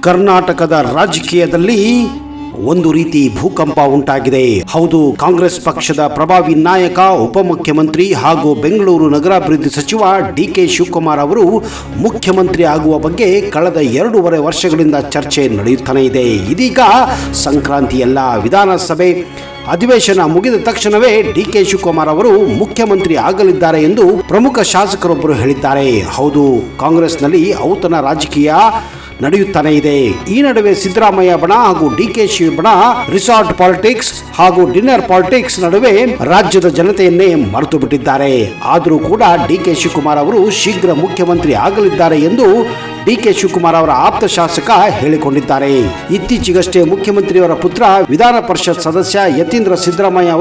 ಕರ್ನಾಟಕದ ರಾಜಕೀಯದಲ್ಲಿ ಒಂದು ರೀತಿ ಭೂಕಂಪ ಉಂಟಾಗಿದೆ. ಹೌದು, ಕಾಂಗ್ರೆಸ್ ಪಕ್ಷದ ಪ್ರಭಾವಿ ನಾಯಕ, ಉಪಮುಖ್ಯಮಂತ್ರಿ ಹಾಗೂ ಬೆಂಗಳೂರು ನಗರಾಭಿವೃದ್ಧಿ ಸಚಿವ ಡಿ.ಕೆ. ಶಿವಕುಮಾರ್ ಅವರು ಮುಖ್ಯಮಂತ್ರಿ ಆಗುವ ಬಗ್ಗೆ ಕಳೆದ 2.5 ವರ್ಷಗಳಿಂದ ಚರ್ಚೆ ನಡೆಯುತ್ತಾನೆ ಇದೆ. ಇದೀಗ ಸಂಕ್ರಾಂತಿಯಲ್ಲ, ವಿಧಾನಸಭೆ ಅಧಿವೇಶನ ಮುಗಿದ ತಕ್ಷಣವೇ ಡಿ.ಕೆ. ಶಿವಕುಮಾರ್ ಅವರು ಮುಖ್ಯಮಂತ್ರಿ ಆಗಲಿದ್ದಾರೆ ಎಂದು ಪ್ರಮುಖ ಶಾಸಕರೊಬ್ಬರು ಹೇಳಿದ್ದಾರೆ. ಹೌದು, ಕಾಂಗ್ರೆಸ್ನಲ್ಲಿ ಔತಣ ರಾಜಕೀಯ ನಡೆಯುತ್ತಾನೆ ಇದೆ. ಈ ನಡುವೆ ಸಿದ್ದರಾಮಯ್ಯ ಬಣ ಹಾಗೂ ಡಿ.ಕೆ. ಬಣ ರಿಸಾರ್ಟ್ ಪಾಲಿಟಿಕ್ಸ್ ಹಾಗೂ ಡಿನ್ನರ್ ಪಾಲಿಟಿಕ್ಸ್ ನಡುವೆ ರಾಜ್ಯದ ಜನತೆಯನ್ನೇ ಮರೆತು ಬಿಟ್ಟಿದ್ದಾರೆ. ಆದರೂ ಕೂಡ ಡಿ.ಕೆ. ಶಿವಕುಮಾರ್ ಅವರು ಶೀಘ್ರ ಮುಖ್ಯಮಂತ್ರಿ ಆಗಲಿದ್ದಾರೆ ಎಂದು ಡಿ.ಕೆ. ಶಿವಕುಮಾರ್ ಅವರ ಆಪ್ತ ಶಾಸಕ ಹೇಳಿಕೊಂಡಿದ್ದಾರೆ. ಇತ್ತೀಚೆಗಷ್ಟೇ ಮುಖ್ಯಮಂತ್ರಿಯವರ ಪುತ್ರ ವಿಧಾನ ಪರಿಷತ್ ಸದಸ್ಯ ಯತೀಂದ್ರ ಸಿದ್ದರಾಮಯ್ಯ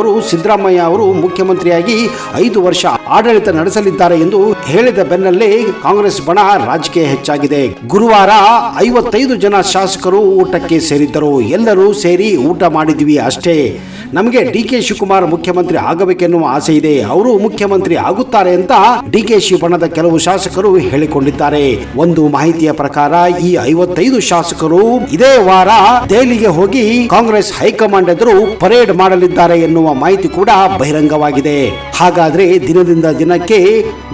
ಅವರು ಮುಖ್ಯಮಂತ್ರಿಯಾಗಿ 5 ವರ್ಷ ಆಡಳಿತ ನಡೆಸಲಿದ್ದಾರೆ ಎಂದು ಹೇಳಿದ ಬೆನ್ನಲ್ಲೇ ಕಾಂಗ್ರೆಸ್ ಬಣ ರಾಜಕೀಯ ಹೆಚ್ಚಾಗಿದೆ. ಗುರುವಾರ 55 ಜನ ಶಾಸಕರು ಊಟಕ್ಕೆ ಸೇರಿದ್ದರು. ಎಲ್ಲರೂ ಸೇರಿ ಊಟ ಮಾಡಿದ್ವಿ ಅಷ್ಟೇ. ನಮಗೆ ಡಿ.ಕೆ. ಶಿವಕುಮಾರ್ ಮುಖ್ಯಮಂತ್ರಿ ಆಗಬೇಕೆನ್ನುವ ಆಸೆ ಇದೆ, ಅವರು ಮುಖ್ಯಮಂತ್ರಿ ಆಗುತ್ತಾರೆ ಅಂತ ಡಿ.ಕೆ. ಬಣದ ಕೆಲವು ಶಾಸಕರು ಹೇಳಿಕೊಂಡಿದ್ದಾರೆ. ಒಂದು ಮಾಹಿತಿಯ ಪ್ರಕಾರ ಈ 55 ಶಾಸಕರು ಇದೇ ವಾರ ದೆಹಲಿಗೆ ಹೋಗಿ ಕಾಂಗ್ರೆಸ್ ಹೈಕಮಾಂಡ್ ಎದುರು ಪರೇಡ್ ಮಾಡಲಿದ್ದಾರೆ ಎನ್ನುವ ಮಾಹಿತಿ ಕೂಡ ಬಹಿರಂಗವಾಗಿದೆ. ಹಾಗಾದ್ರೆ ದಿನದಿಂದ ದಿನಕ್ಕೆ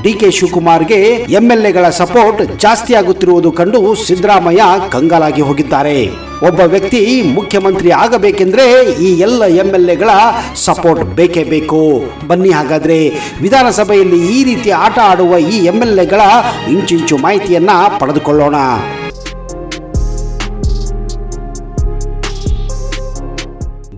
ಡಿ.ಕೆ. ಶಿವಕುಮಾರ್ಗೆ ಎಂಎಲ್ಎಗಳ ಸಪೋರ್ಟ್ ಜಾಸ್ತಿ ಆಗುತ್ತಿರುವುದು ಕಂಡು ಸಿದ್ದರಾಮಯ್ಯ ಕಂಗಾಲಾಗಿ ಹೋಗಿದ್ದಾರೆ. ಒಬ್ಬ ವ್ಯಕ್ತಿ ಮುಖ್ಯಮಂತ್ರಿ ಆಗಬೇಕೆಂದ್ರೆ ಈ ಎಲ್ಲ ಎಂಎಲ್ಎಗಳ ಸಪೋರ್ಟ್ ಬೇಕೇ ಬೇಕು. ಬನ್ನಿ ಹಾಗಾದ್ರೆ ವಿಧಾನಸಭೆಯಲ್ಲಿ ಈ ರೀತಿ ಆಟ ಆಡುವ ಈ ಎಂಎಲ್ಎಗಳ ಇಂಚಿಂಚು ಮಾಹಿತಿಯನ್ನ ಪಡೆದುಕೊಳ್ಳೋಣ.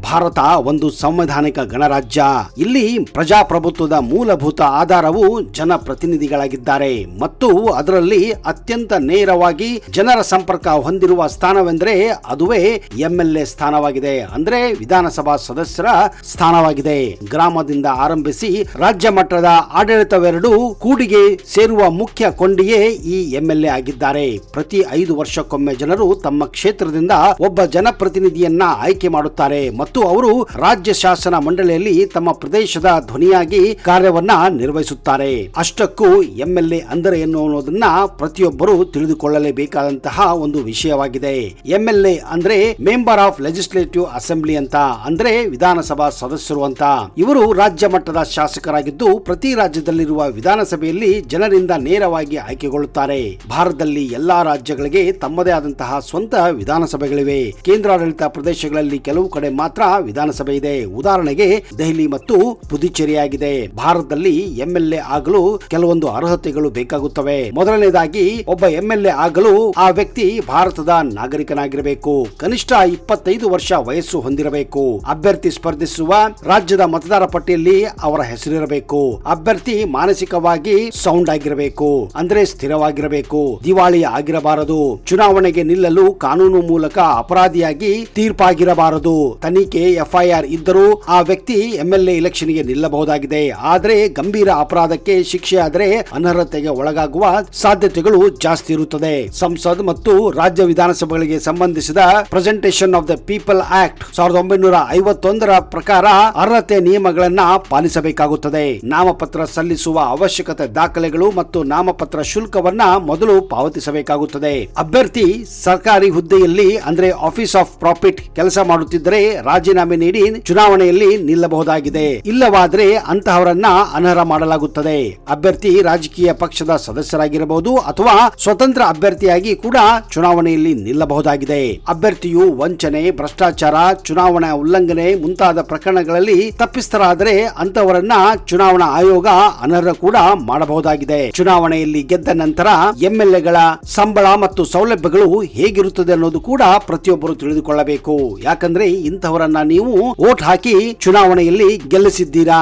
ಭಾರತ ಒಂದು ಸಂವಿಧಾನಿಕ ಗಣರಾಜ್ಯ. ಇಲ್ಲಿ ಪ್ರಜಾಪ್ರಭುತ್ವದ ಮೂಲಭೂತ ಆಧಾರವು ಜನಪ್ರತಿನಿಧಿಗಳಾಗಿದ್ದಾರೆ ಮತ್ತು ಅದರಲ್ಲಿ ಅತ್ಯಂತ ನೇರವಾಗಿ ಜನರ ಸಂಪರ್ಕ ಹೊಂದಿರುವ ಸ್ಥಾನವೆಂದರೆ ಅದುವೇ ಎಂಎಲ್ಎ ಸ್ಥಾನವಾಗಿದೆ. ಅಂದ್ರೆ ವಿಧಾನಸಭಾ ಸದಸ್ಯರ ಸ್ಥಾನವಾಗಿದೆ. ಗ್ರಾಮದಿಂದ ಆರಂಭಿಸಿ ರಾಜ್ಯ ಮಟ್ಟದ ಆಡಳಿತವೆರಡು ಕೂಡಿಗೆ ಸೇರುವ ಮುಖ್ಯ ಕೊಂಡಿಯೇ ಈ ಎಂಎಲ್ಎ ಆಗಿದ್ದಾರೆ. ಪ್ರತಿ 5 ವರ್ಷಕ್ಕೊಮ್ಮೆ ಜನರು ತಮ್ಮ ಕ್ಷೇತ್ರದಿಂದ ಒಬ್ಬ ಜನಪ್ರತಿನಿಧಿಯನ್ನ ಆಯ್ಕೆ ಮಾಡುತ್ತಾರೆ ಮತ್ತು ಅವರು ರಾಜ್ಯ ಶಾಸನ ಮಂಡಳಿಯಲ್ಲಿ ತಮ್ಮ ಪ್ರದೇಶದ ಧ್ವನಿಯಾಗಿ ಕಾರ್ಯವನ್ನ ನಿರ್ವಹಿಸುತ್ತಾರೆ. ಅಷ್ಟಕ್ಕೂ ಎಂಎಲ್ಎ ಅಂದರೆ ಏನು ಅನ್ನೋದನ್ನ ಪ್ರತಿಯೊಬ್ಬರು ತಿಳಿದುಕೊಳ್ಳಲೇಬೇಕಾದಂತಹ ಒಂದು ವಿಷಯವಾಗಿದೆ. ಎಂಎಲ್ಎ ಅಂದ್ರೆ ಮೆಂಬರ್ ಆಫ್ ಲೆಜಿಸ್ಲೇಟಿವ್ ಅಸೆಂಬ್ಲಿ ಅಂತ, ಅಂದ್ರೆ ವಿಧಾನಸಭಾ ಸದಸ್ಯರು ಅಂತ. ಇವರು ರಾಜ್ಯ ಮಟ್ಟದ ಶಾಸಕರಾಗಿದ್ದು ಪ್ರತಿ ರಾಜ್ಯದಲ್ಲಿರುವ ವಿಧಾನಸಭೆಯಲ್ಲಿ ಜನರಿಂದ ನೇರವಾಗಿ ಆಯ್ಕೆಗೊಳ್ಳುತ್ತಾರೆ. ಭಾರತದಲ್ಲಿ ಎಲ್ಲಾ ರಾಜ್ಯಗಳಿಗೆ ತಮ್ಮದೇ ಆದಂತಹ ಸ್ವಂತ ವಿಧಾನಸಭೆಗಳಿವೆ. ಕೇಂದ್ರಾಡಳಿತ ಪ್ರದೇಶಗಳಲ್ಲಿ ಕೆಲವು ಕಡೆ ಮಾತ್ರ ವಿಧಾನಸಭೆ ಇದೆ. ಉದಾಹರಣೆಗೆ ದೆಹಲಿ ಮತ್ತು ಪುದುಚೇರಿಯಾಗಿದೆ. ಭಾರತದಲ್ಲಿ ಎಂಎಲ್ಎ ಆಗಲು ಕೆಲವೊಂದು ಅರ್ಹತೆಗಳು ಬೇಕಾಗುತ್ತವೆ. ಮೊದಲನೇದಾಗಿ ಒಬ್ಬ ಎಂಎಲ್ಎ ಆಗಲು ಆ ವ್ಯಕ್ತಿ ಭಾರತದ ನಾಗರಿಕನಾಗಿರಬೇಕು. ಕನಿಷ್ಠ 25 ವರ್ಷ ವಯಸ್ಸು ಹೊಂದಿರಬೇಕು. ಅಭ್ಯರ್ಥಿ ಸ್ಪರ್ಧಿಸುವ ರಾಜ್ಯದ ಮತದಾರ ಪಟ್ಟಿಯಲ್ಲಿ ಅವರ ಹೆಸರಿರಬೇಕು. ಅಭ್ಯರ್ಥಿ ಮಾನಸಿಕವಾಗಿ ಸೌಂಡ್ ಆಗಿರಬೇಕು, ಅಂದ್ರೆ ಸ್ಥಿರವಾಗಿರಬೇಕು. ದಿವಾಳಿ ಆಗಿರಬಾರದು. ಚುನಾವಣೆಗೆ ನಿಲ್ಲಲು ಕಾನೂನು ಮೂಲಕ ಅಪರಾಧಿಯಾಗಿ ತೀರ್ಪಾಗಿರಬಾರದು. ತನಿಖೆ ಎಫ್ಐಆರ್ ಇದ್ದರೂ ಆ ವ್ಯಕ್ತಿ ಎಂಎಲ್ಎ ಎಲೆಕ್ಷನ್ಗೆ ನಿಲ್ಲಬಹುದಾಗಿದೆ. ಆದರೆ ಗಂಭೀರ ಅಪರಾಧಕ್ಕೆ ಶಿಕ್ಷೆ ಆದರೆ ಅನರ್ಹತೆಗೆ ಒಳಗಾಗುವ ಸಾಧ್ಯತೆಗಳು ಜಾಸ್ತಿ ಇರುತ್ತದೆ. ಸಂಸದ್ ಮತ್ತು ರಾಜ್ಯ ವಿಧಾನಸಭೆಗಳಿಗೆ ಸಂಬಂಧಿಸಿದ presentation of the people act 1951 ಪ್ರಕಾರ ಅರ್ಹತೆ ನಿಯಮಗಳನ್ನ ಪಾಲಿಸಬೇಕಾಗುತ್ತದೆ. ನಾಮಪತ್ರ ಸಲ್ಲಿಸುವ ಅವಶ್ಯಕತೆ ದಾಖಲೆಗಳು ಮತ್ತು ನಾಮಪತ್ರ ಶುಲ್ಕವನ್ನ ಮೊದಲು ಪಾವತಿಸಬೇಕಾಗುತ್ತದೆ. ಅಭ್ಯರ್ಥಿ ಸರ್ಕಾರಿ ಹುದ್ದೆಯಲ್ಲಿ ಅಂದ್ರೆ ಆಫೀಸ್ ಆಫ್ ಪ್ರಾಫಿಟ್ ಕೆಲಸ ಮಾಡುತ್ತಿದ್ದರೆ ರಾಜೀನಾಮೆ ನೀಡಿ ಚುನಾವಣೆಯಲ್ಲಿ ನಿಲ್ಲಬಹುದಾಗಿದೆ. ಇಲ್ಲವಾದರೆ ಅಂತಹವರನ್ನ ಅನರ್ಹ ಮಾಡಲಾಗುತ್ತದೆ. ಅಭ್ಯರ್ಥಿ ರಾಜಕೀಯ ಪಕ್ಷದ ಸದಸ್ಯರಾಗಿರಬಹುದು ಅಥವಾ ಸ್ವತಂತ್ರ ಅಭ್ಯರ್ಥಿಯಾಗಿ ಕೂಡ ಚುನಾವಣೆಯಲ್ಲಿ ನಿಲ್ಲಬಹುದಾಗಿದೆ. ಅಭ್ಯರ್ಥಿಯು ವಂಚನೆ, ಭ್ರಷ್ಟಾಚಾರ, ಚುನಾವಣಾ ಉಲ್ಲಂಘನೆ ಮುಂತಾದ ಪ್ರಕರಣಗಳಲ್ಲಿ ತಪ್ಪಿತಸ್ಥರಾದರೆ ಅಂತಹವರನ್ನ ಚುನಾವಣಾ ಆಯೋಗ ಅನರ್ಹ ಕೂಡ ಮಾಡಬಹುದಾಗಿದೆ. ಚುನಾವಣೆಯಲ್ಲಿ ಗೆದ್ದ ನಂತರ ಎಂಎಲ್ಎಗಳ ಸಂಬಳ ಮತ್ತು ಸೌಲಭ್ಯಗಳು ಹೇಗಿರುತ್ತದೆ ಅನ್ನೋದು ಕೂಡ ಪ್ರತಿಯೊಬ್ಬರು ತಿಳಿದುಕೊಳ್ಳಬೇಕು. ಯಾಕಂದ್ರೆ ಇಂತಹವರನ್ನ ನೀವು ವೋಟ್ ಹಾಕಿ ಚುನಾವಣೆಯಲ್ಲಿ ಗೆಲ್ಲಿಸಿದ್ದೀರಾ.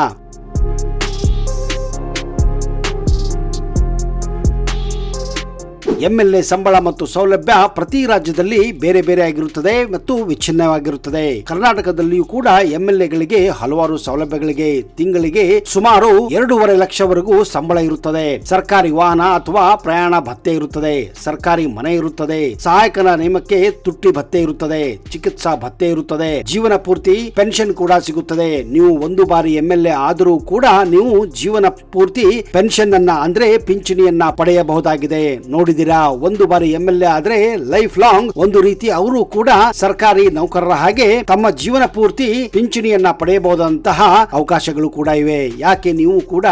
ಎಂಎಲ್ಎ ಸಂಬಳ ಮತ್ತು ಸೌಲಭ್ಯ ಪ್ರತಿ ರಾಜ್ಯದಲ್ಲಿ ಬೇರೆ ಬೇರೆ ಆಗಿರುತ್ತದೆ ಮತ್ತು ವಿಚ್ಛಿನ್ನವಾಗಿರುತ್ತದೆ. ಕರ್ನಾಟಕದಲ್ಲಿಯೂ ಕೂಡ ಎಂಎಲ್ಎಗಳಿಗೆ ಹಲವಾರು ಸೌಲಭ್ಯಗಳಿಗೆ ತಿಂಗಳಿಗೆ ಸುಮಾರು 2.5 ಲಕ್ಷವರೆಗೂ ಸಂಬಳ ಇರುತ್ತದೆ. ಸರ್ಕಾರಿ ವಾಹನ ಅಥವಾ ಪ್ರಯಾಣ ಭತ್ಯೆ ಇರುತ್ತದೆ. ಸರ್ಕಾರಿ ಮನೆ ಇರುತ್ತದೆ. ಸಹಾಯಕನ ನೇಮಕ್ಕೆ ತುಟ್ಟಿ ಭತ್ಯೆ ಇರುತ್ತದೆ. ಚಿಕಿತ್ಸಾ ಭತ್ಯೆ ಇರುತ್ತದೆ. ಜೀವನ ಪೂರ್ತಿ ಪೆನ್ಷನ್ ಕೂಡ ಸಿಗುತ್ತದೆ. ನೀವು ಒಂದು ಬಾರಿ ಎಂಎಲ್ಎ ಆದರೂ ಕೂಡ ನೀವು ಜೀವನ ಪೂರ್ತಿ ಪೆನ್ಷನ್ ಅನ್ನ ಅಂದ್ರೆ ಪಿಂಚಣಿಯನ್ನ ಪಡೆಯಬಹುದಾಗಿದೆ. ನೋಡಿದಿರ ಇಲ್ಲ. ಒಂದು ಬಾರಿ MLA ಆದ್ರೆ ಲೈಫ್ ಲಾಂಗ್ ಒಂದು ರೀತಿ ಅವರು ಕೂಡ ಸರ್ಕಾರಿ ನೌಕರರ ಹಾಗೆ ತಮ್ಮ ಜೀವನ ಪೂರ್ತಿ ಪಿಂಚಣಿಯನ್ನ ಪಡೆಯಬಹುದಂತಹ ಅವಕಾಶಗಳು ಕೂಡ ಇವೆ. ಯಾಕೆ ನೀವು ಕೂಡ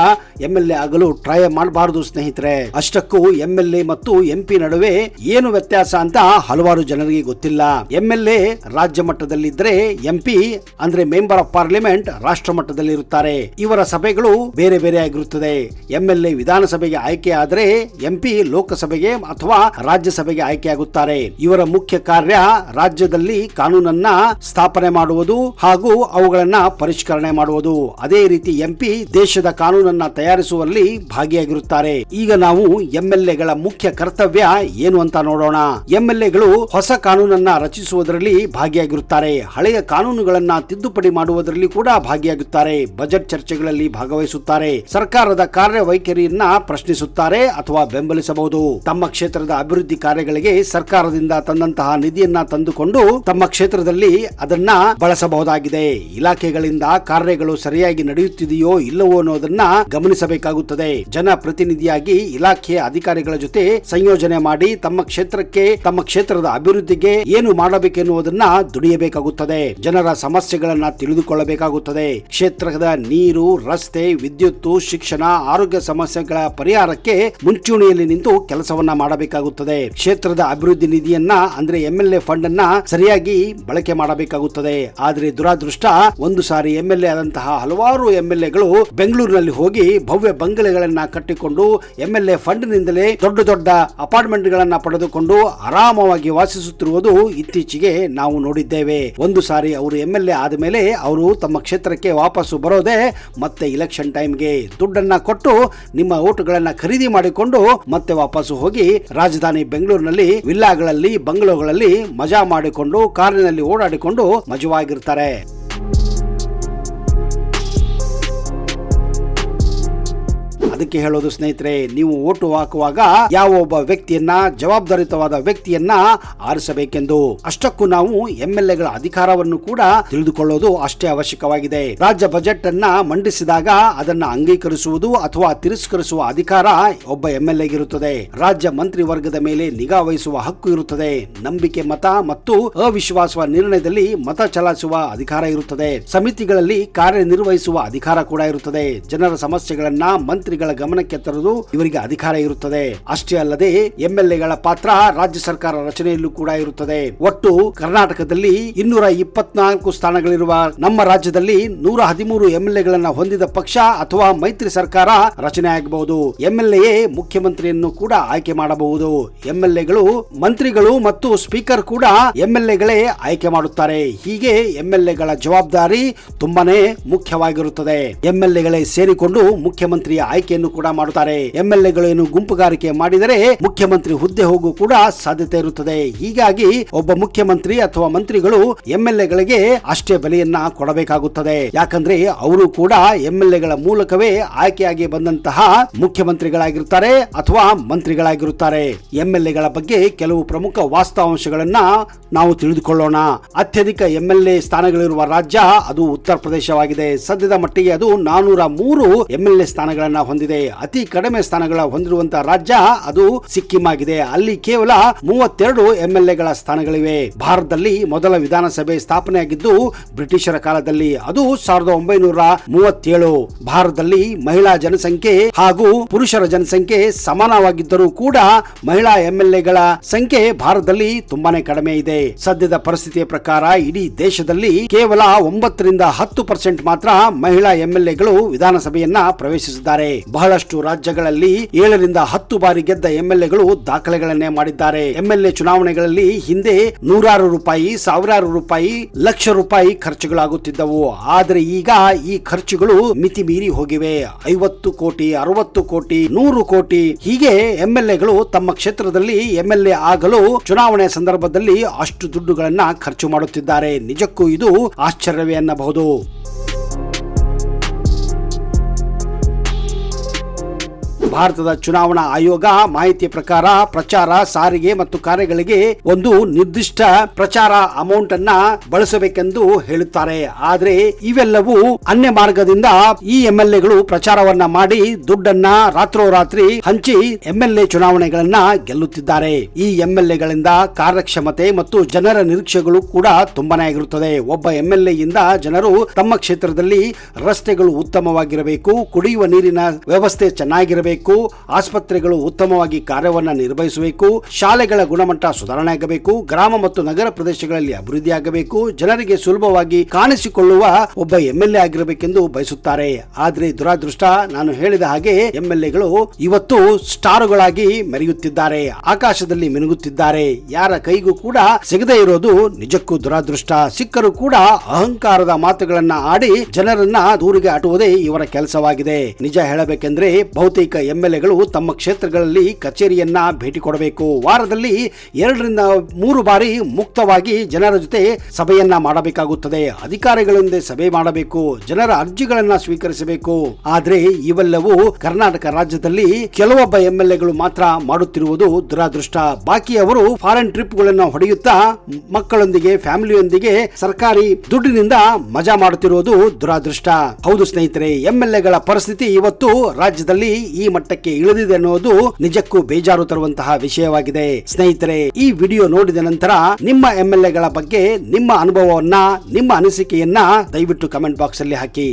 MLA ಆಗಲು ಟ್ರೈ ಮಾಡಬಾರದು ಸ್ನೇಹಿತರೆ? ಅಷ್ಟಕ್ಕೂ MLA ಮತ್ತು MP ನಡುವೆ ಏನು ವ್ಯತ್ಯಾಸ ಅಂತ ಹಲವಾರು ಜನರಿಗೆ ಗೊತ್ತಿಲ್ಲ. MLA ರಾಜ್ಯ ಮಟ್ಟದಲ್ಲಿದ್ದರೆ MP ಅಂದ್ರೆ ಮೆಂಬರ್ ಆಫ್ ಪಾರ್ಲಿಮೆಂಟ್ ರಾಷ್ಟ್ರ ಮಟ್ಟದಲ್ಲಿ ಇರುತ್ತಾರೆ. ಇವರ ಸಭೆಗಳು ಬೇರೆ ಬೇರೆ ಆಗಿರುತ್ತದೆ. MLA ವಿಧಾನಸಭೆಗೆ ಆಯ್ಕೆ ಆದರೆ MP ಲೋಕಸಭೆಗೆ ಅಥವಾ ರಾಜ್ಯಸಭೆಗೆ ಆಯ್ಕೆ ಆಗುತ್ತಾರೆ. ಇವರ ಮುಖ್ಯ ಕಾರ್ಯ ರಾಜ್ಯದಲ್ಲಿ ಕಾನೂನನ್ನ ಸ್ಥಾಪನೆ ಮಾಡುವುದು ಹಾಗೂ ಅವುಗಳನ್ನ ಪರಿಷ್ಕರಣೆ ಮಾಡುವುದು. ಅದೇ ರೀತಿ MP ದೇಶದ ಕಾನೂನನ್ನ ತಯಾರಿಸುವಲ್ಲಿ ಭಾಗಿಯಾಗಿರುತ್ತಾರೆ. ಈಗ ನಾವು MLAಗಳ ಮುಖ್ಯ ಕರ್ತವ್ಯ ಏನು ಅಂತ ನೋಡೋಣ. MLAಗಳು ಹೊಸ ಕಾನೂನನ್ನ ರಚಿಸುವುದರಲ್ಲಿ ಭಾಗಿಯಾಗಿರುತ್ತಾರೆ. ಹಳೆಯ ಕಾನೂನುಗಳನ್ನ ತಿದ್ದುಪಡಿ ಮಾಡುವುದರಲ್ಲಿ ಕೂಡ ಭಾಗಿಯಾಗುತ್ತಾರೆ. ಬಜೆಟ್ ಚರ್ಚೆಗಳಲ್ಲಿ ಭಾಗವಹಿಸುತ್ತಾರೆ. ಸರ್ಕಾರದ ಕಾರ್ಯವೈಖರಿಯನ್ನ ಪ್ರಶ್ನಿಸುತ್ತಾರೆ ಅಥವಾ ಬೆಂಬಲಿಸಬಹುದು. ತಮ್ಮ ಕ್ಷೇತ್ರದ ಅಭಿವೃದ್ಧಿ ಕಾರ್ಯಗಳಿಗೆ ಸರ್ಕಾರದಿಂದ ತಂದಂತಹ ನಿಧಿಯನ್ನ ತಂದುಕೊಂಡು ತಮ್ಮ ಕ್ಷೇತ್ರದಲ್ಲಿ ಅದನ್ನ ಬಳಸಬಹುದಾಗಿದೆ. ಇಲಾಖೆಗಳಿಂದ ಕಾರ್ಯಗಳು ಸರಿಯಾಗಿ ನಡೆಯುತ್ತಿದೆಯೋ ಇಲ್ಲವೋ ಅನ್ನೋದನ್ನ ಗಮನಿಸಬೇಕಾಗುತ್ತದೆ. ಜನಪ್ರತಿನಿಧಿಯಾಗಿ ಇಲಾಖೆಯ ಅಧಿಕಾರಿಗಳ ಜೊತೆ ಸಂಯೋಜನೆ ಮಾಡಿ ತಮ್ಮ ಕ್ಷೇತ್ರದ ಅಭಿವೃದ್ಧಿಗೆ ಏನು ಮಾಡಬೇಕೆನ್ನುವುದನ್ನ ದುಡಿಯಬೇಕಾಗುತ್ತದೆ. ಜನರ ಸಮಸ್ಯೆಗಳನ್ನ ತಿಳಿದುಕೊಳ್ಳಬೇಕಾಗುತ್ತದೆ. ಕ್ಷೇತ್ರದ ನೀರು, ರಸ್ತೆ, ವಿದ್ಯುತ್, ಶಿಕ್ಷಣ, ಆರೋಗ್ಯ ಸಮಸ್ಯೆಗಳ ಪರಿಹಾರಕ್ಕೆ ಮುಂಚೂಣಿಯಲ್ಲಿ ನಿಂತು ಕೆಲಸವನ್ನ ಮಾಡಬೇಕಾಗುತ್ತದೆ. ಕ್ಷೇತ್ರದ ಅಭಿವೃದ್ಧಿ ನಿಧಿಯನ್ನ ಅಂದ್ರೆ MLA ಫಂಡ್ ಅನ್ನ ಸರಿಯಾಗಿ ಬಳಕೆ ಮಾಡಬೇಕಾಗುತ್ತದೆ. ಆದ್ರೆ ದುರಾದೃಷ್ಟ, ಒಂದು ಸಾರಿ MLA ಆದಂತಹ ಹಲವಾರು MLAಗಳು ಬೆಂಗಳೂರಿನಲ್ಲಿ ಹೋಗಿ ಭವ್ಯ ಬಂಗಲೆಗಳನ್ನ ಕಟ್ಟಿಕೊಂಡು MLA ಫಂಡ್ ನಿಂದಲೇ ದೊಡ್ಡ ದೊಡ್ಡ ಅಪಾರ್ಟ್ಮೆಂಟ್ ಗಳನ್ನ ಪಡೆದುಕೊಂಡು ಆರಾಮವಾಗಿ ವಾಸಿಸುತ್ತಿರುವುದು ಇತ್ತೀಚೆಗೆ ನಾವು ನೋಡಿದ್ದೇವೆ. ಒಂದು ಸಾರಿ ಅವರು MLA ಆದಮೇಲೆ ಅವರು ತಮ್ಮ ಕ್ಷೇತ್ರಕ್ಕೆ ವಾಪಸ್ಸು ಬರೋದೇ ಮತ್ತೆ ಇಲೆಕ್ಷನ್ ಟೈಮ್ಗೆ ದುಡ್ಡನ್ನ ಕೊಟ್ಟು ನಿಮ್ಮ ಓಟುಗಳನ್ನ ಖರೀದಿ ಮಾಡಿಕೊಂಡು ಮತ್ತೆ ವಾಪಸ್ಸು ಹೋಗಿ ರಾಜಧಾನಿ ಬೆಂಗಳೂರಿನಲ್ಲಿ ವಿಲ್ಲಾಗಳಲ್ಲಿ, ಬಂಗ್ಲೋಗಳಲ್ಲಿ ಮಜಾ ಮಾಡಿಕೊಂಡು ಕಾರಿನಲ್ಲಿ ಓಡಾಡಿಕೊಂಡು ಮಜವಾಗಿರ್ತಾರೆ. ಅದಕ್ಕೆ ಹೇಳೋದು ಸ್ನೇಹಿತರೆ, ನೀವು ಓಟು ಹಾಕುವಾಗ ಯಾವ ಒಬ್ಬ ವ್ಯಕ್ತಿಯನ್ನ, ಜವಾಬ್ದಾರಿತವಾದ ವ್ಯಕ್ತಿಯನ್ನ ಆರಿಸಬೇಕೆಂದು. ಅಷ್ಟಕ್ಕೂ ನಾವು MLAಗಳ ಅಧಿಕಾರವನ್ನು ಕೂಡ ತಿಳಿದುಕೊಳ್ಳೋದು ಅಷ್ಟೇ ಅವಶ್ಯಕವಾಗಿದೆ. ರಾಜ್ಯ ಬಜೆಟ್ ಅನ್ನ ಮಂಡಿಸಿದಾಗ ಅದನ್ನ ಅಂಗೀಕರಿಸುವುದು ಅಥವಾ ತಿರಸ್ಕರಿಸುವ ಅಧಿಕಾರ ಒಬ್ಬ MLAಗೆ ಇರುತ್ತದೆ. ರಾಜ್ಯ ಮಂತ್ರಿ ವರ್ಗದ ಮೇಲೆ ನಿಗಾ ವಹಿಸುವ ಹಕ್ಕು ಇರುತ್ತದೆ. ನಂಬಿಕೆ ಮತ ಮತ್ತು ಅವಿಶ್ವಾಸ ನಿರ್ಣಯದಲ್ಲಿ ಮತ ಚಲಾಯಿಸುವ ಅಧಿಕಾರ ಇರುತ್ತದೆ. ಸಮಿತಿಗಳಲ್ಲಿ ಕಾರ್ಯನಿರ್ವಹಿಸುವ ಅಧಿಕಾರ ಕೂಡ ಇರುತ್ತದೆ. ಜನರ ಸಮಸ್ಯೆಗಳನ್ನ ಮಂತ್ರಿಗಳ ಗಮನಕ್ಕೆ ತರುವುದು ಇವರಿಗೆ ಅಧಿಕಾರ ಇರುತ್ತದೆ. ಅಷ್ಟೇ ಅಲ್ಲದೆ MLAಗಳ ಪಾತ್ರ ರಾಜ್ಯ ಸರ್ಕಾರ ರಚನೆಯಲ್ಲೂ ಕೂಡ ಇರುತ್ತದೆ. ಒಟ್ಟು ಕರ್ನಾಟಕದಲ್ಲಿ 224 ಸ್ಥಾನಗಳಿರುವ ನಮ್ಮ ರಾಜ್ಯದಲ್ಲಿ 113 MLAಗಳನ್ನ ಹೊಂದಿದ ಪಕ್ಷ ಅಥವಾ ಮೈತ್ರಿ ಸರ್ಕಾರ ರಚನೆ ಆಗಬಹುದು. MLA ಮುಖ್ಯಮಂತ್ರಿಯನ್ನು ಕೂಡ ಆಯ್ಕೆ ಮಾಡಬಹುದು. MLAಗಳು ಮಂತ್ರಿಗಳು ಮತ್ತು ಸ್ಪೀಕರ್ ಕೂಡ MLAಗಳೇ ಆಯ್ಕೆ ಮಾಡುತ್ತಾರೆ. ಹೀಗೆ MLAಗಳ ಜವಾಬ್ದಾರಿ ತುಂಬಾನೇ ಮುಖ್ಯವಾಗಿರುತ್ತದೆ. MLAಗಳೇ ಸೇರಿಕೊಂಡು ಮುಖ್ಯಮಂತ್ರಿಯ ಆಯ್ಕೆಯನ್ನು ಕೂಡ ಮಾಡುತ್ತಾರೆ. MLAಗಳು ಏನು ಗುಂಪುಗಾರಿಕೆ ಮಾಡಿದರೆ ಮುಖ್ಯಮಂತ್ರಿ ಹುದ್ದೆ ಹೋಗು ಕೂಡ ಸಾಧ್ಯತೆ ಇರುತ್ತದೆ. ಹೀಗಾಗಿ ಒಬ್ಬ ಮುಖ್ಯಮಂತ್ರಿ ಅಥವಾ ಮಂತ್ರಿಗಳು MLAಗಳಿಗೆ ಅಷ್ಟೇ ಬೆಲೆಯನ್ನ ಕೊಡಬೇಕಾಗುತ್ತದೆ. ಯಾಕಂದ್ರೆ ಅವರು ಕೂಡ MLAಗಳ ಮೂಲಕವೇ ಆಯ್ಕೆಯಾಗಿ ಬಂದಂತಹ ಮುಖ್ಯಮಂತ್ರಿಗಳಾಗಿರುತ್ತಾರೆ ಅಥವಾ ಮಂತ್ರಿಗಳಾಗಿರುತ್ತಾರೆ. MLAಗಳ ಬಗ್ಗೆ ಕೆಲವು ಪ್ರಮುಖ ವಾಸ್ತವಾಂಶಗಳನ್ನ ನಾವು ತಿಳಿದುಕೊಳ್ಳೋಣ. ಅತ್ಯಧಿಕ MLA ಸ್ಥಾನಗಳಿರುವ ರಾಜ್ಯ ಅದು ಉತ್ತರ ಪ್ರದೇಶವಾಗಿದೆ. ಸದ್ಯದ ಮಟ್ಟಿಗೆ ಅದು 403 MLA ಸ್ಥಾನಗಳನ್ನ ಹೊಂದಿದೆ. ಅತಿ ಕಡಿಮೆ ಸ್ಥಾನಗಳ ಹೊಂದಿರುವಂತಹ ರಾಜ್ಯ ಅದು ಸಿಕ್ಕಿಂ ಆಗಿದೆ. ಅಲ್ಲಿ ಕೇವಲ 32 MLAಗಳ ಸ್ಥಾನಗಳಿವೆ. ಭಾರತದಲ್ಲಿ ಮೊದಲ ವಿಧಾನಸಭೆ ಸ್ಥಾಪನೆಯಾಗಿದ್ದು ಬ್ರಿಟಿಷರ ಕಾಲದಲ್ಲಿ. ಅದು 1937. ಭಾರತದಲ್ಲಿ ಮಹಿಳಾ ಜನಸಂಖ್ಯೆ ಹಾಗೂ ಪುರುಷರ ಜನಸಂಖ್ಯೆ ಸಮಾನವಾಗಿದ್ದರೂ ಕೂಡ ಮಹಿಳಾ MLAಗಳ ಸಂಖ್ಯೆ ಭಾರತದಲ್ಲಿ ತುಂಬಾನೇ ಕಡಿಮೆ ಇದೆ. ಸದ್ಯದ ಪರಿಸ್ಥಿತಿಯ ಪ್ರಕಾರ ಇಡೀ ದೇಶದಲ್ಲಿ ಕೇವಲ 9ರಿಂದ 10% ಮಾತ್ರ ಮಹಿಳಾ MLAಗಳು ವಿಧಾನಸಭೆಯನ್ನ ಪ್ರವೇಶಿಸಿದ್ದಾರೆ. ಬಹಳಷ್ಟು ರಾಜ್ಯಗಳಲ್ಲಿ 7ರಿಂದ 10 ಬಾರಿ ಗೆದ್ದ MLAಗಳು ದಾಖಲೆಗಳನ್ನೇ ಮಾಡಿದ್ದಾರೆ. MLA ಚುನಾವಣೆಗಳಲ್ಲಿ ಹಿಂದೆ ನೂರಾರು ರೂಪಾಯಿ, ಸಾವಿರಾರು ರೂಪಾಯಿ, ಲಕ್ಷ ರೂಪಾಯಿ ಖರ್ಚುಗಳಾಗುತ್ತಿದ್ದವು. ಆದರೆ ಈಗ ಈ ಖರ್ಚುಗಳು ಮಿತಿ ಮೀರಿ ಹೋಗಿವೆ. 50 ಕೋಟಿ, 60 ಕೋಟಿ, 100 ಕೋಟಿ ಹೀಗೆ MLAಗಳು ತಮ್ಮ ಕ್ಷೇತ್ರದಲ್ಲಿ MLA ಆಗಲು ಚುನಾವಣೆ ಸಂದರ್ಭದಲ್ಲಿ ಅಷ್ಟು ದುಡ್ಡುಗಳನ್ನ ಖರ್ಚು ಮಾಡುತ್ತಿದ್ದಾರೆ. ನಿಜಕ್ಕೂ ಇದು ಆಶ್ಚರ್ಯವೇ ಅನ್ನಬಹುದು. ಭಾರತದ ಚುನಾವಣಾ ಆಯೋಗ ಮಾಹಿತಿಯ ಪ್ರಕಾರ ಪ್ರಚಾರ, ಸಾರಿಗೆ ಮತ್ತು ಕಾರ್ಯಗಳಿಗೆ ಒಂದು ನಿರ್ದಿಷ್ಟ ಪ್ರಚಾರ ಅಮೌಂಟ್ ಅನ್ನ ಬಳಸಬೇಕೆಂದು ಹೇಳುತ್ತಾರೆ. ಆದ್ರೆ ಇವೆಲ್ಲವೂ ಅನ್ಯ ಮಾರ್ಗದಿಂದ ಈ ಎಂಎಲ್ಎಗಳು ಪ್ರಚಾರವನ್ನ ಮಾಡಿ ದುಡ್ಡನ್ನ ರಾತ್ರೋರಾತ್ರಿ ಹಂಚಿ ಎಂಎಲ್ಎ ಚುನಾವಣೆಗಳನ್ನ ಗೆಲ್ಲುತ್ತಿದ್ದಾರೆ. ಈ ಎಂಎಲ್ಎಗಳಿಂದ ಕಾರ್ಯಕ್ಷಮತೆ ಮತ್ತು ಜನರ ನಿರೀಕ್ಷೆಗಳು ಕೂಡ ತುಂಬಾನೇ ಆಗಿರುತ್ತದೆ. ಒಬ್ಬ ಎಂಎಲ್ಎ ಇಂದ ಜನರು ತಮ್ಮ ಕ್ಷೇತ್ರದಲ್ಲಿ ರಸ್ತೆಗಳು ಉತ್ತಮವಾಗಿರಬೇಕು, ಕುಡಿಯುವ ನೀರಿನ ವ್ಯವಸ್ಥೆ ಚೆನ್ನಾಗಿರಬೇಕು, ಆಸ್ಪತ್ರೆಗಳು ಉತ್ತಮವಾಗಿ ಕಾರ್ಯವನ್ನ ನಿರ್ವಹಿಸಬೇಕು, ಶಾಲೆಗಳ ಗುಣಮಟ್ಟ ಸುಧಾರಣೆ ಆಗಬೇಕು, ಗ್ರಾಮ ಮತ್ತು ನಗರ ಪ್ರದೇಶಗಳಲ್ಲಿ ಅಭಿವೃದ್ಧಿ ಆಗಬೇಕು, ಜನರಿಗೆ ಸುಲಭವಾಗಿ ಕಾಣಿಸಿಕೊಳ್ಳುವ ಒಬ್ಬ ಎಂಎಲ್ಎ ಆಗಿರಬೇಕೆಂದು ಬಯಸುತ್ತಾರೆ. ಆದ್ರೆ ದುರಾದೃಷ್ಟ, ನಾನು ಹೇಳಿದ ಹಾಗೆ ಎಂಎಲ್ಎಗಳು ಇವತ್ತು ಸ್ಟಾರುಗಳಾಗಿ ಮೆರೆಯುತ್ತಿದ್ದಾರೆ, ಆಕಾಶದಲ್ಲಿ ಮಿನುಗುತ್ತಿದ್ದಾರೆ. ಯಾರ ಕೈಗೂ ಕೂಡ ಸಿಗದೇ ಇರೋದು ನಿಜಕ್ಕೂ ದುರಾದೃಷ್ಟ. ಸಿಕ್ಕರು ಕೂಡ ಅಹಂಕಾರದ ಮಾತುಗಳನ್ನ ಆಡಿ ಜನರನ್ನ ದೂರಿಗೆ ಆಟುವುದೇ ಇವರ ಕೆಲಸವಾಗಿದೆ. ನಿಜ ಹೇಳಬೇಕೆಂದ್ರೆ ಬಹುತೇಕ ಎಂಎಲ್ಎಗಳು ತಮ್ಮ ಕ್ಷೇತ್ರಗಳಲ್ಲಿ ಕಚೇರಿಯನ್ನ ಭೇಟಿ ಕೊಡಬೇಕು. ವಾರದಲ್ಲಿ 2 ರಿಂದ 3 ಬಾರಿ ಮುಕ್ತವಾಗಿ ಜನರ ಜೊತೆ ಸಭೆಯನ್ನ ಮಾಡಬೇಕಾಗುತ್ತದೆ. ಅಧಿಕಾರಿಗಳಿಂದ ಸಭೆ ಮಾಡಬೇಕು, ಜನರ ಅರ್ಜಿಗಳನ್ನ ಸ್ವೀಕರಿಸಬೇಕು. ಆದ್ರೆ ಇವೆಲ್ಲವೂ ಕರ್ನಾಟಕ ರಾಜ್ಯದಲ್ಲಿ ಕೆಲವೊಬ್ಬ ಎಂಎಲ್ಎಗಳು ಮಾತ್ರ ಮಾಡುತ್ತಿರುವುದು ದುರಾದೃಷ್ಟ. ಬಾಕಿಯವರು ಫಾರಿನ್ ಟ್ರಿಪ್ ಗಳನ್ನ ಹೊಡೆಯುತ್ತಾ ಮಕ್ಕಳೊಂದಿಗೆ, ಫ್ಯಾಮಿಲಿಯೊಂದಿಗೆ ಸರ್ಕಾರಿ ದುಡ್ಡಿನಿಂದ ಮಜಾ ಮಾಡುತ್ತಿರುವುದು ದುರಾದೃಷ್ಟ. ಹೌದು ಸ್ನೇಹಿತರೆ, ಎಂಎಲ್ಎಗಳ ಪರಿಸ್ಥಿತಿ ಇವತ್ತು ರಾಜ್ಯದಲ್ಲಿ ಈ ಮಟ್ಟಕ್ಕೆ ಇಳಿದಿದೆ ಅನ್ನೋದು ನಿಜಕ್ಕೂ ಬೇಜಾರು ತರುವಂತಹ ವಿಷಯವಾಗಿದೆ. ಸ್ನೇಹಿತರೆ, ಈ ವಿಡಿಯೋ ನೋಡಿದ ನಂತರ ನಿಮ್ಮ ಎಂಎಲ್ಎಗಳ ಬಗ್ಗೆ ನಿಮ್ಮ ಅನುಭವವನ್ನ, ನಿಮ್ಮ ಅನಿಸಿಕೆಯನ್ನ ದಯವಿಟ್ಟು ಕಮೆಂಟ್ ಬಾಕ್ಸ್ ಅಲ್ಲಿ ಹಾಕಿ.